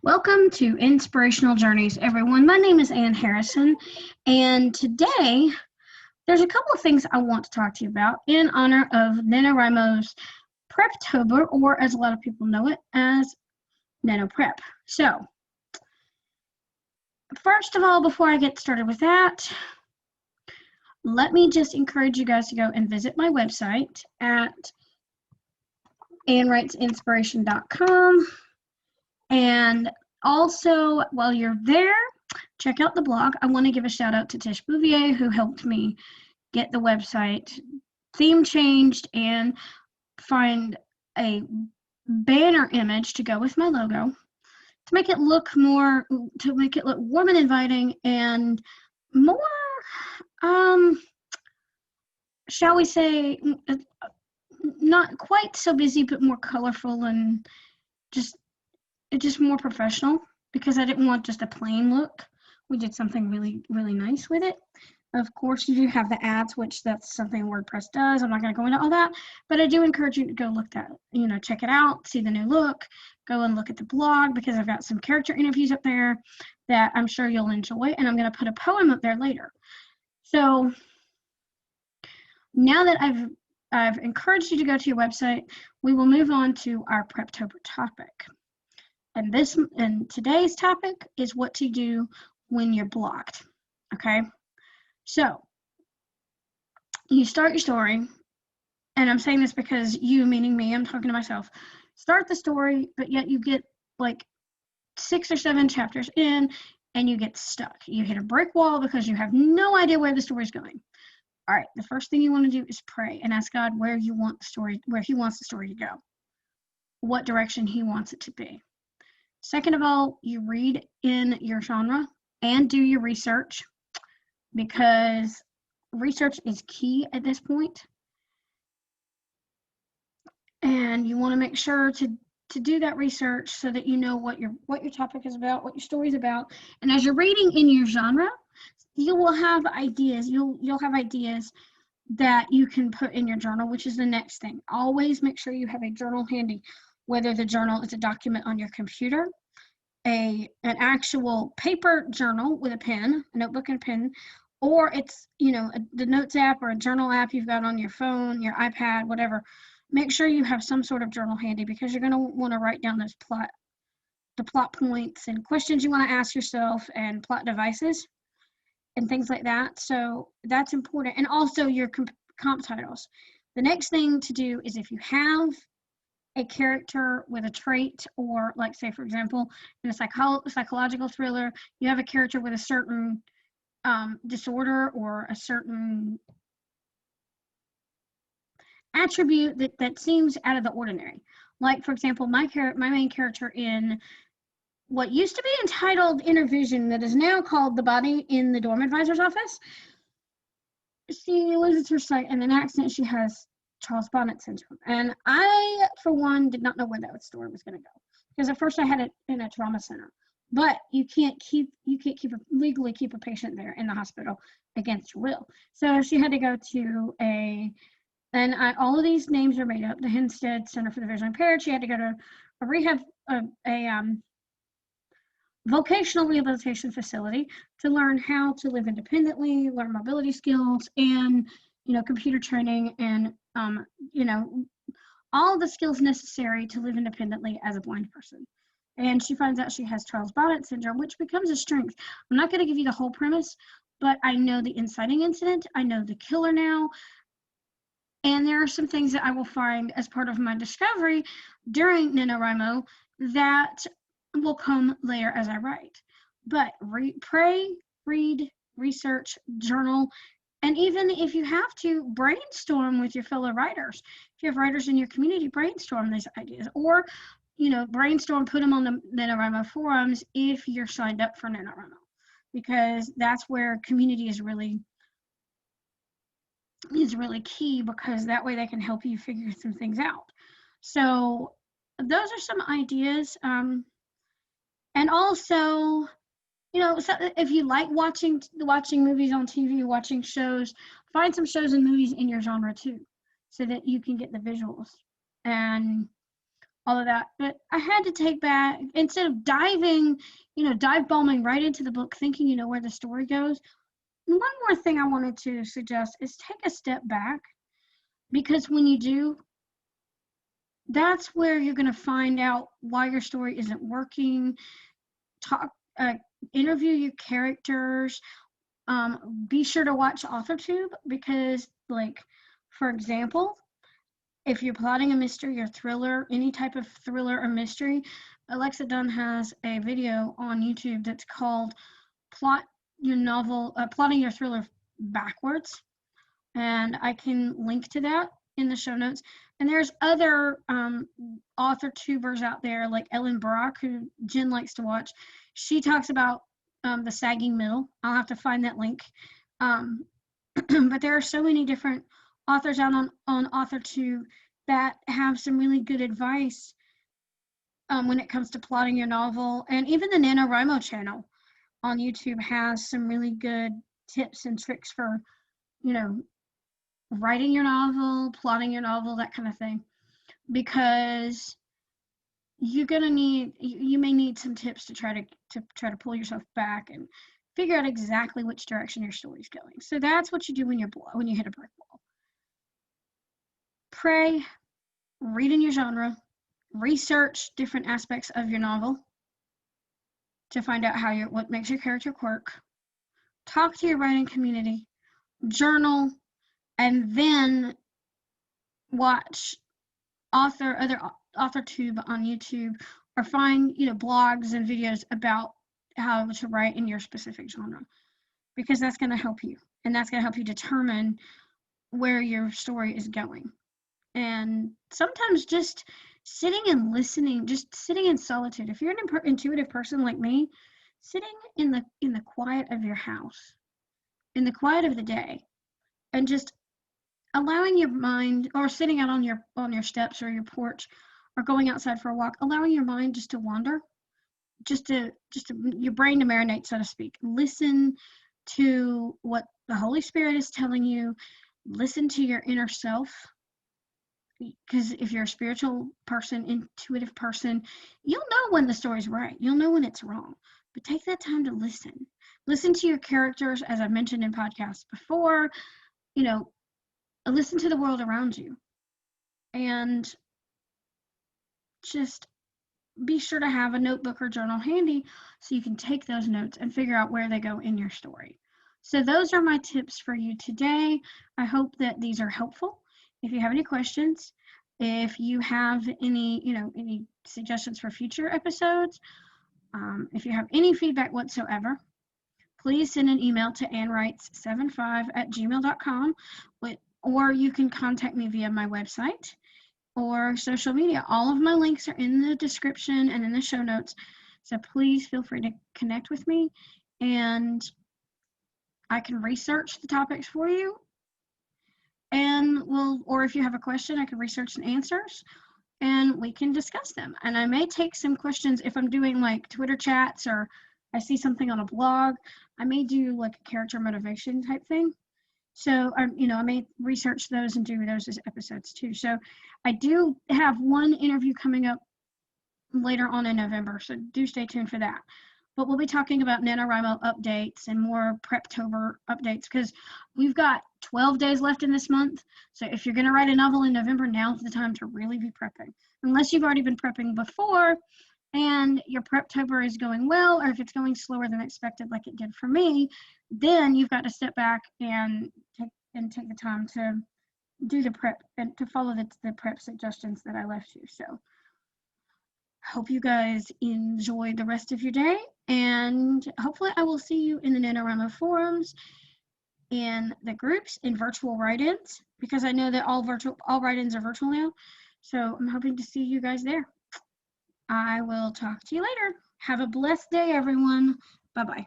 Welcome to Inspirational Journeys, everyone. My name is Ann Harrison, and today there's a couple of things I want to talk to you about in honor of NaNoWriMo's Preptober, or as a lot of people know it, as NaNoPrep. So, first of all, before I get started with that, let me just encourage you guys to go and visit my website at annwritesinspiration.com. And also, while you're there, check out the blog. I want to give a shout out to Tish Bouvier, who helped me get the website theme changed and find a banner image to go with my logo to make it look warm and inviting and more, shall we say, not quite so busy, but more colorful and just more professional, because I didn't want just a plain look. We did something really, really nice with it. Of course, you do have the ads, which that's something WordPress does. I'm not going to go into all that, but I do encourage you to go look that, check it out, see the new look, go and look at the blog, because I've got some character interviews up there that I'm sure you'll enjoy, and I'm going to put a poem up there later. So now that I've encouraged you to go to your website, we will move on to our Preptober topic. And today's topic is what to do when you're blocked. Okay, so you start your story, and I'm saying this because you, meaning me, I'm talking to myself, start the story, but yet you get like 6 or 7 chapters in and you get stuck. You hit a brick wall because you have no idea where the story's going. All right, the first thing you want to do is pray and ask God where He wants the story to go, what direction He wants it to be. Second of all, you read in your genre and do your research, because research is key at this point. And you want to make sure to do that research so that you know what your topic is about, what your story is about. And as you're reading in your genre, you will have ideas. You'll have ideas that you can put in your journal, which is the next thing. Always make sure you have a journal handy, whether the journal is a document on your computer, an actual paper journal with a pen, a notebook and a pen, or it's, the Notes app or a journal app you've got on your phone, your iPad, whatever. Make sure you have some sort of journal handy, because you're going to want to write down the plot points and questions you want to ask yourself, and plot devices and things like that. So that's important. And also your comp titles. The next thing to do is, if you have a character with a trait, or like, say, for example, in a psychological thriller, you have a character with a certain disorder or a certain attribute that seems out of the ordinary. Like, for example, my main character in what used to be entitled Inner Vision, that is now called The Body in the Dorm Advisor's Office, she loses her sight, and in an accident she has Charles Bonnet syndrome. And I, for one, did not know where that story was going to go, because at first I had it in a trauma center. But you can't legally keep a patient there in the hospital against your will. So she had to go to all of these names are made up, the Hempstead Center for the Visually Impaired. She had to go to a rehab, vocational rehabilitation facility to learn how to live independently, learn mobility skills, and computer training, and all the skills necessary to live independently as a blind person. And she finds out she has Charles Bonnet syndrome, which becomes a strength. I'm not going to give you the whole premise, but I know the inciting incident. I know the killer now. And there are some things that I will find as part of my discovery during NaNoWriMo that will come later as I write. But pray, read, research, journal, and even if you have to, brainstorm with your fellow writers. If you have writers in your community, brainstorm these ideas, or brainstorm, put them on the NaNoWriMo forums if you're signed up for NaNoWriMo, because that's where community is really key, because that way they can help you figure some things out. So those are some ideas. And also, so if you like watching movies on TV, watching shows, find some shows and movies in your genre too, so that you can get the visuals. And all of that. But I had to take back, instead of diving, dive bombing right into the book thinking you know where the story goes. One more thing I wanted to suggest is take a step back, because when you do, that's where you're going to find out why your story isn't working. Interview your characters. Be sure to watch AuthorTube, because, like, for example, if you're plotting a mystery or thriller, any type of thriller or mystery, Alexa Dunn has a video on YouTube that's called Plotting Your Thriller Backwards. And I can link to that in the show notes. And there's other author tubers out there, like Ellen Brock, who Jen likes to watch. She talks about the sagging middle. I'll have to find that link. But there are so many different authors out on AuthorTube that have some really good advice when it comes to plotting your novel. And even the NaNoWriMo channel on YouTube has some really good tips and tricks for, writing your novel, plotting your novel, that kind of thing. Because you may need some tips to try to pull yourself back and figure out exactly which direction your story's going. So that's what you do when you hit a brick wall. Pray, read in your genre, research different aspects of your novel to find out what makes your character quirk. Talk to your writing community, journal, and then watch other AuthorTube on YouTube, or find blogs and videos about how to write in your specific genre, because that's going to help you, and that's going to help you determine where your story is going. And sometimes just sitting and listening, just sitting in solitude. If you're an intuitive person like me, sitting in the quiet of your house, in the quiet of the day, and just allowing your mind, or sitting out on your steps or your porch, or going outside for a walk, allowing your mind just to wander, just to your brain to marinate, so to speak. Listen to what the Holy Spirit is telling you. Listen to your inner self. Because if you're a spiritual person, intuitive person, you'll know when the story's right. You'll know when it's wrong. But take that time to listen. Listen to your characters, as I've mentioned in podcasts before. Listen to the world around you. And just be sure to have a notebook or journal handy so you can take those notes and figure out where they go in your story. So those are my tips for you today. I hope that these are helpful. If you have any questions, if you have any suggestions for future episodes, if you have any feedback whatsoever, please send an email to annwrites75@gmail.com, or you can contact me via my website or social media. All of my links are in the description and in the show notes, so please feel free to connect with me, and I can research the topics for you. And or if you have a question, I can research the answers and we can discuss them. And I may take some questions if I'm doing like Twitter chats, or I see something on a blog. I may do like a character motivation type thing. So, I may research those and do those as episodes too. So I do have one interview coming up later on in November, so do stay tuned for that. But we'll be talking about NaNoWriMo updates and more Preptober updates, because we've got 12 days left in this month. So if you're going to write a novel in November, now's the time to really be prepping. Unless you've already been prepping before and your Preptober is going well, or if it's going slower than expected like it did for me, then you've got to step back and take the time to do the prep and to follow the prep suggestions that I left you. So hope you guys enjoy the rest of your day, and hopefully I will see you in the NaNoWriMo forums, in the groups, in virtual write-ins, because I know that all write-ins are virtual now. So I'm hoping to see you guys there. I will talk to you later. Have a blessed day, everyone. Bye-bye.